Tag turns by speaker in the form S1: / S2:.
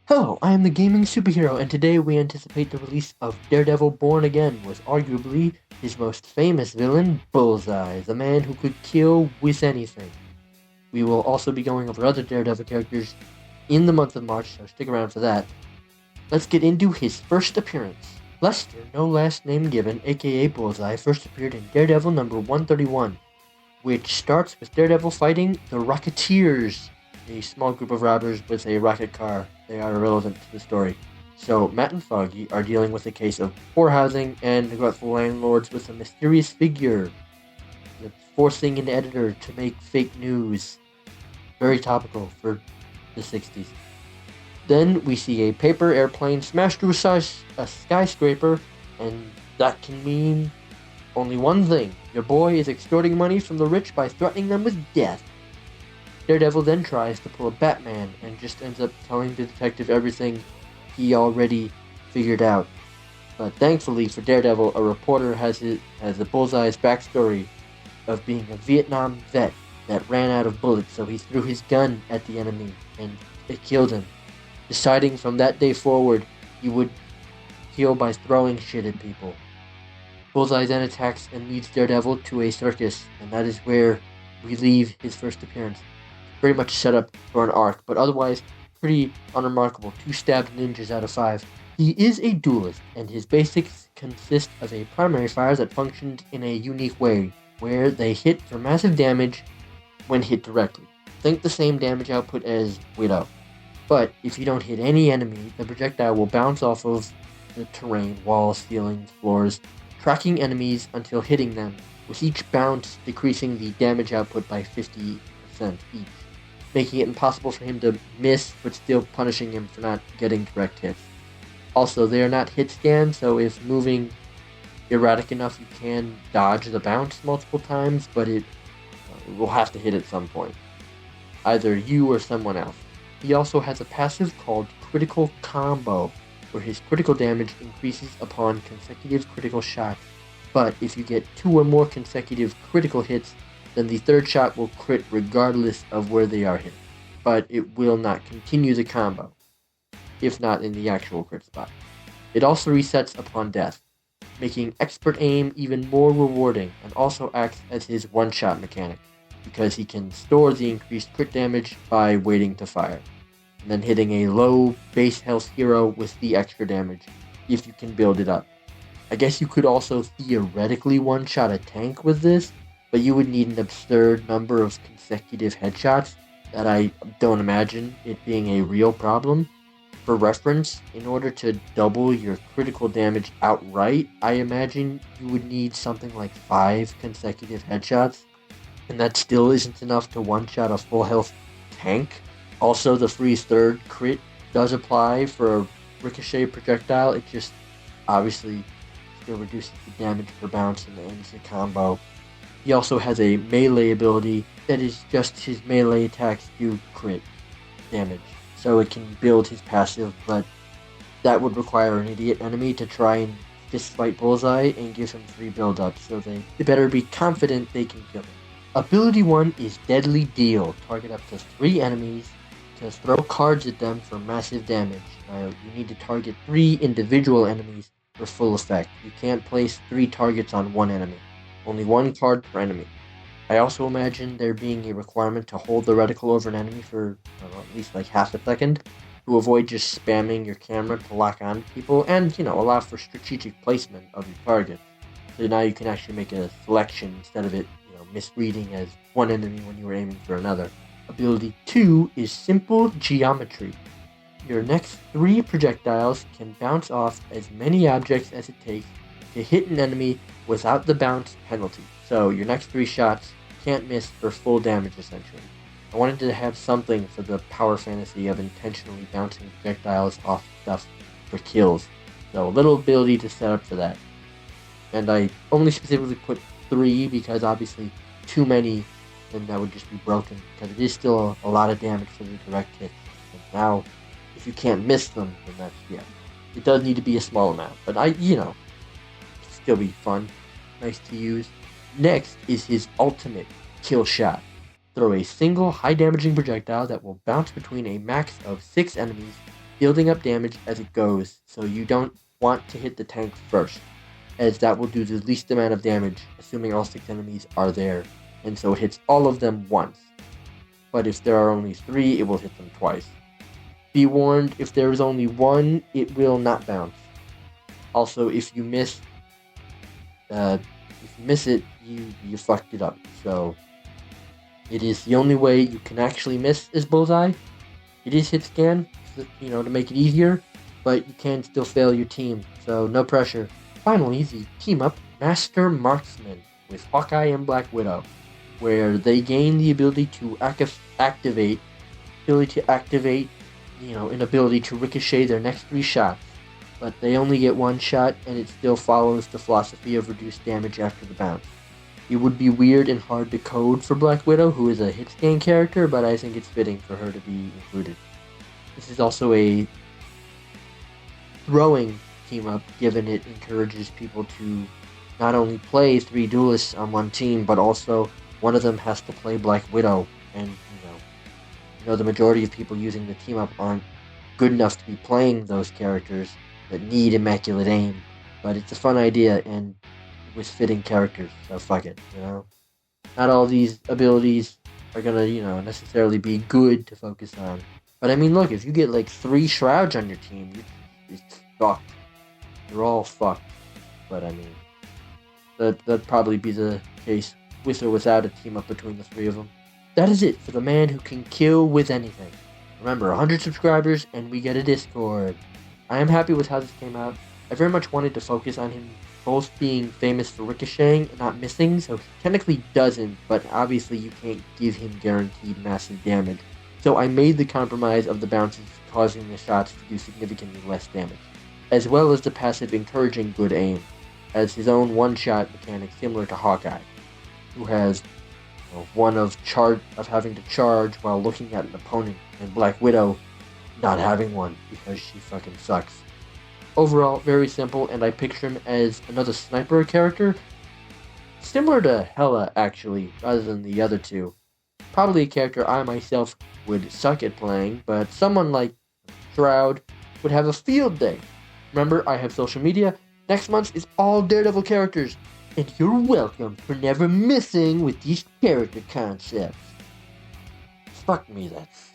S1: Hello, I am the gaming superhero, and today we anticipate the release of Daredevil Born Again with arguably his most famous villain, Bullseye, the man who could kill with anything. We will also be going over other Daredevil characters in the month of March, so stick around for that. Let's get into his first appearance. Lester, no last name given, aka Bullseye, first appeared in Daredevil number 131, which starts with Daredevil fighting the Rocketeers, a small group of robbers with a rocket car. They are irrelevant to the story. So Matt and Foggy are dealing with a case of poor housing and neglectful landlords with a mysterious figure that's forcing an editor to make fake news. Very topical for the 60s. Then we see a paper airplane smash through a skyscraper, and that can mean only one thing: your boy is extorting money from the rich by threatening them with death. Daredevil then tries to pull a Batman and just ends up telling the detective everything he already figured out. But thankfully for Daredevil, a reporter has a Bullseye's backstory of being a Vietnam vet that ran out of bullets, so he threw his gun at the enemy and it killed him, deciding from that day forward he would heal by throwing shit at people. Bullseye then attacks and leads Daredevil to a circus, and that is where we leave his first appearance. Very much set up for an arc, but otherwise pretty unremarkable. 2 stabbed ninjas out of 5. He is a duelist, and his basics consist of a primary fire that functions in a unique way, where they hit for massive damage when hit directly. Think the same damage output as Widow. But if you don't hit any enemy, the projectile will bounce off of the terrain, walls, ceilings, floors, tracking enemies until hitting them, with each bounce decreasing the damage output by 50% each, making it impossible for him to miss, but still punishing him for not getting direct hits. Also, they are not hit scans, so if moving erratic enough, you can dodge the bounce multiple times, but it will have to hit at some point. Either you or someone else. He also has a passive called Critical Combo, where his critical damage increases upon consecutive critical shots, but if you get 2 or more consecutive critical hits, then the third shot will crit regardless of where they are hit, but it will not continue the combo, if not in the actual crit spot. It also resets upon death, making expert aim even more rewarding, and also acts as his one-shot mechanic, because he can store the increased crit damage by waiting to fire, and then hitting a low base health hero with the extra damage, if you can build it up. I guess you could also theoretically one-shot a tank with this, but you would need an absurd number of consecutive headshots that I don't imagine it being a real problem. For reference, in order to double your critical damage outright, I imagine you would need something like 5 consecutive headshots, and that still isn't enough to one-shot a full health tank. Also, the freeze third crit does apply for a ricochet projectile. It just obviously still reduces the damage per bounce and ends the combo. He also has a melee ability that is just his melee attacks do crit damage, so it can build his passive, but that would require an idiot enemy to try and fistfight Bullseye and give him 3 build-ups, so they better be confident they can kill him. Ability 1 is Deadly Deal. Target up to 3 enemies to throw cards at them for massive damage. Now, you need to target 3 individual enemies for full effect. You can't place 3 targets on one enemy. Only 1 card per enemy. I also imagine there being a requirement to hold the reticle over an enemy for at least like half a second to avoid just spamming your camera to lock on to people, and allow for strategic placement of your target. So now you can actually make a selection instead of it misreading as one enemy when you were aiming for another. Ability 2 is Simple Geometry. Your next 3 projectiles can bounce off as many objects as it takes to hit an enemy without the bounce penalty. So your next 3 shots can't miss for full damage, essentially. I wanted to have something for the power fantasy of intentionally bouncing projectiles off stuff for kills. So a little ability to set up for that. And I only specifically put 3 because obviously too many, then that would just be broken, because it is still a lot of damage for the direct hit. And now, if you can't miss them, then that's, it does need to be a small amount, but still be fun, nice to use. Next is his ultimate kill shot. Throw a single high damaging projectile that will bounce between a max of 6 enemies building up damage as it goes, so you don't want to hit the tank first, as that will do the least amount of damage, assuming all 6 enemies are there, and so it hits all of them once. But if there are only 3, it will hit them twice. Be warned, if there is only 1, it will not bounce. Also, if you miss it, you fucked it up. So it is the only way you can actually miss is Bullseye. It is hit scan, to make it easier, but you can still fail your team, so no pressure. Finally, the team up Master Marksman with Hawkeye and Black Widow, where they gain the ability to activate, an ability to ricochet their next 3 shots, but they only get 1 shot, and it still follows the philosophy of reduced damage after the bounce. It would be weird and hard to code for Black Widow, who is a hit scan character, but I think it's fitting for her to be included. This is also a throwing team-up, given it encourages people to not only play 3 duelists on one team, but also one of them has to play Black Widow, and the majority of people using the team-up aren't good enough to be playing those characters that need immaculate aim, but it's a fun idea, and with fitting characters, so fuck it, Not all these abilities are gonna, necessarily be good to focus on. But I mean, look, if you get like 3 Shrouds on your team, it's fucked. You're all fucked. But I mean, that'd probably be the case with or without a team up between the 3 of them. That is it for the man who can kill with anything. Remember, 100 subscribers and we get a Discord. I am happy with how this came out. I very much wanted to focus on him both being famous for ricocheting and not missing, so he technically doesn't, but obviously you can't give him guaranteed massive damage. So I made the compromise of the bounces causing the shots to do significantly less damage, as well as the passive encouraging good aim, as his own one-shot mechanic similar to Hawkeye, who has one of having to charge while looking at an opponent, and Black Widow not having one because she fucking sucks. Overall, very simple, and I picture him as another sniper character, similar to Hela, actually, rather than the other 2. Probably a character I myself would suck at playing, but someone like Shroud would have a field day. Remember, I have social media. Next month is all Daredevil characters, and you're welcome for never missing with these character concepts. Fuck me, that's